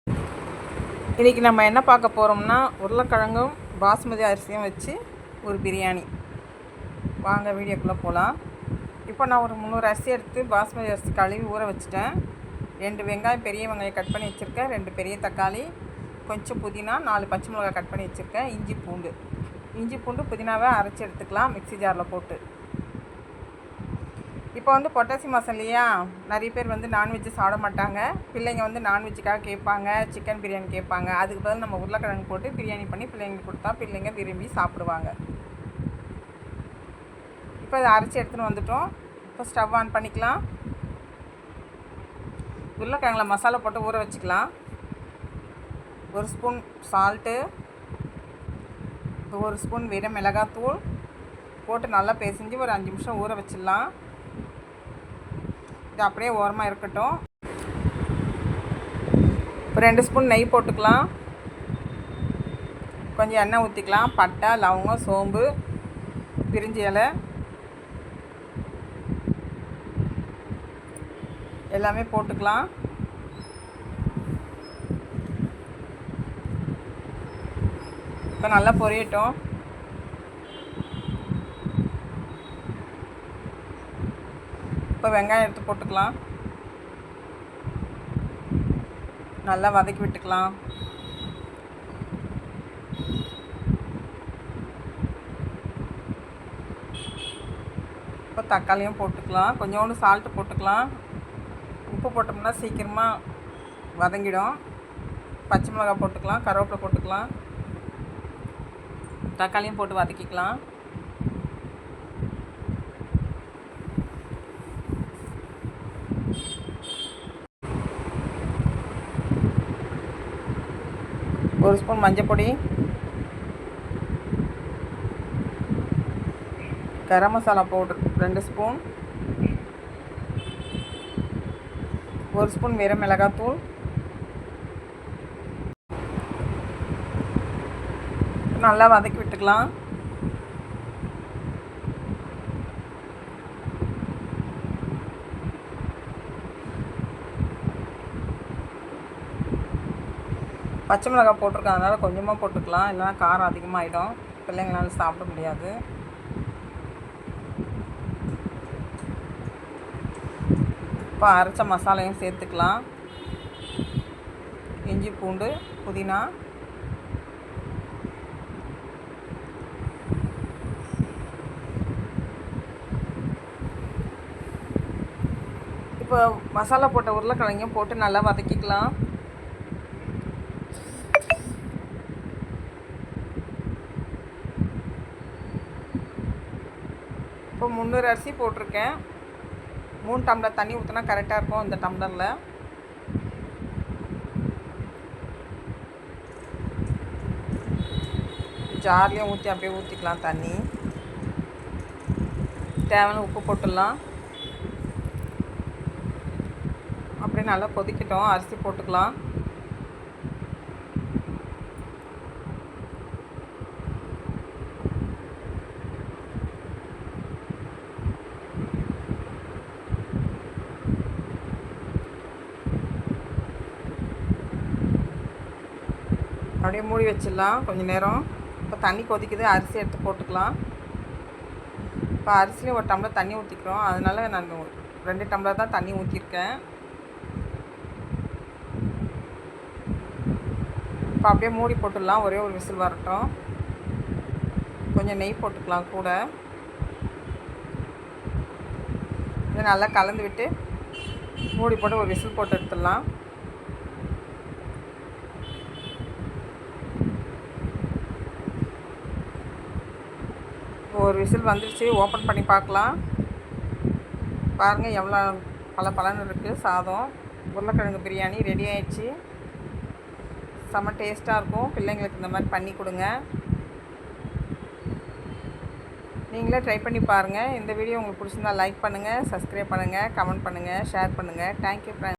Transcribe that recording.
இன்றைக்கி நம்ம என்ன பார்க்க போகிறோம்னா உருளைக்கிழங்கும் பாஸ்மதி அரிசியும் வச்சு ஒரு பிரியாணி. வாங்க வீடியோக்குள்ளே போகலாம். இப்போ நான் ஒரு 300 அரிசி எடுத்து பாஸ்மதி அரிசி கழுவி ஊற வச்சுட்டேன். 2 வெங்காயம், பெரிய வெங்காயம் கட் பண்ணி வச்சுருக்கேன், 2 பெரிய தக்காளி, கொஞ்சம் புதினா, 4 பச்சை மிளகாய் கட் பண்ணி வச்சுருக்கேன், இஞ்சி பூண்டு புதினாவை அரைச்சி எடுத்துக்கலாம் மிக்ஸி ஜாரில் போட்டு. இப்போ வந்து பொட்டாசி மாதம் இல்லையா, நிறைய பேர் வந்து நான்வெஜ்ஜு சாப்பிட மாட்டாங்க. பிள்ளைங்க வந்து நான்வெஜ்ஜுக்காக கேட்பாங்க, சிக்கன் பிரியாணி கேட்பாங்க. அதுக்கு பதில் நம்ம உருளைக்கிழங்கு போட்டு பிரியாணி பண்ணி பிள்ளைங்களுக்கு கொடுத்தா பிள்ளைங்க விரும்பி சாப்பிடுவாங்க. இப்போ அதை அரைச்சி எடுத்துன்னு வந்துட்டோம். இப்போ ஸ்டவ் ஆன் பண்ணிக்கலாம். உருளைக்கிழங்குல மசாலா போட்டு ஊற வச்சுக்கலாம். 1 ஸ்பூன் சால்ட்டு, 1 ஸ்பூன் வெறும் மிளகாத்தூள் போட்டு நல்லா பிசைஞ்சு ஒரு 5 நிமிஷம் ஊற வச்சிடலாம். இது அப்படியே ஓரமாக இருக்கட்டும். இப்போ 2 ஸ்பூன் நெய் போட்டுக்கலாம். கொஞ்சம் எண்ணெய் ஊற்றிக்கலாம். பட்டை, லவங்கம், சோம்பு, பிரிஞ்சி இலை எல்லாமே போட்டுக்கலாம். இப்போ நல்லா பொரியட்டும். இப்போ வெங்காயம் எடுத்து போட்டுக்கலாம். நல்லா வதக்கி விட்டுக்கலாம். இப்போ தக்காளியும் போட்டுக்கலாம். கொஞ்சோண்டு சால்ட்டு போட்டுக்கலாம். உப்பு போட்டோம்னா சீக்கிரமாக வதங்கிடும். பச்சை மிளகாய் போட்டுக்கலாம், கருவேப்பிலை போட்டுக்கலாம். தக்காளியும் போட்டு வதக்கிக்கலாம். ஒரு ஸ்பூன் மஞ்சள் பொடி, garam masala powder 2 spoon, 1 spoon வெறும் மிளகாத்தூள், நல்லா வதக்கி விட்டுக்கலாம். பச்சை மிளகாய் போட்டிருக்கேன், அதனால் கொஞ்சமாக போட்டுக்கலாம், இல்லைனா காரம் அதிகமாகிடும், பிள்ளைங்களால சாப்பிட முடியாது. இப்போ அரைச்ச மசாலையும் சேர்த்துக்கலாம். இஞ்சி பூண்டு புதினா, இப்போ மசாலா போட்ட உருளைக்கிழங்கையும் போட்டு நல்லா வதக்கிக்கலாம். இப்போ 300 அரிசி போட்டிருக்கேன். 3 டம்ளர் தண்ணி ஊற்றினா கரெக்டாக இருக்கும். இந்த டம்ளரில் ஜார்லேயும் ஊற்றி அப்படியே ஊற்றிக்கலாம். தண்ணி தேவையான உப்பு போட்டுடலாம். அப்படியே நல்லா கொதிக்கட்டும். அரிசி போட்டுக்கலாம். அப்படியே மூடி வச்சிடலாம் கொஞ்சம் நேரம். இப்போ தண்ணி கொதிக்குது, அரிசி எடுத்து போட்டுக்கலாம். இப்போ அரிசிலையும் 1 டம்ளர் தண்ணி ஊற்றிக்கிறோம். அதனால் நான் 2 டம்ளர் தான் தண்ணி ஊற்றிருக்கேன். இப்போ அப்படியே மூடி போட்டுடலாம். ஒரே ஒரு விசில் வரட்டும். கொஞ்சம் நெய் போட்டுக்கலாம் கூட. இதை நல்லா கலந்து விட்டு மூடி போட்டு ஒரு விசில் போட்டு எடுத்துடலாம். ஒரு விசில் வந்துடுச்சு. ஓப்பன் பண்ணி பார்க்கலாம். பாருங்கள் எவ்வளோ பலன்னு இருக்குது சாதம். உருளைக்கிழங்கு பிரியாணி ரெடி ஆயிடுச்சு. செம்ம டேஸ்ட்டாக இருக்கும். பிள்ளைங்களுக்கு இந்த மாதிரி பண்ணி கொடுங்க. நீங்களே ட்ரை பண்ணி பாருங்கள். இந்த வீடியோ உங்களுக்கு பிடிச்சிருந்தா லைக் பண்ணுங்கள், சப்ஸ்கிரைப் பண்ணுங்கள், கமெண்ட் பண்ணுங்கள், ஷேர் பண்ணுங்கள். Thank you friends.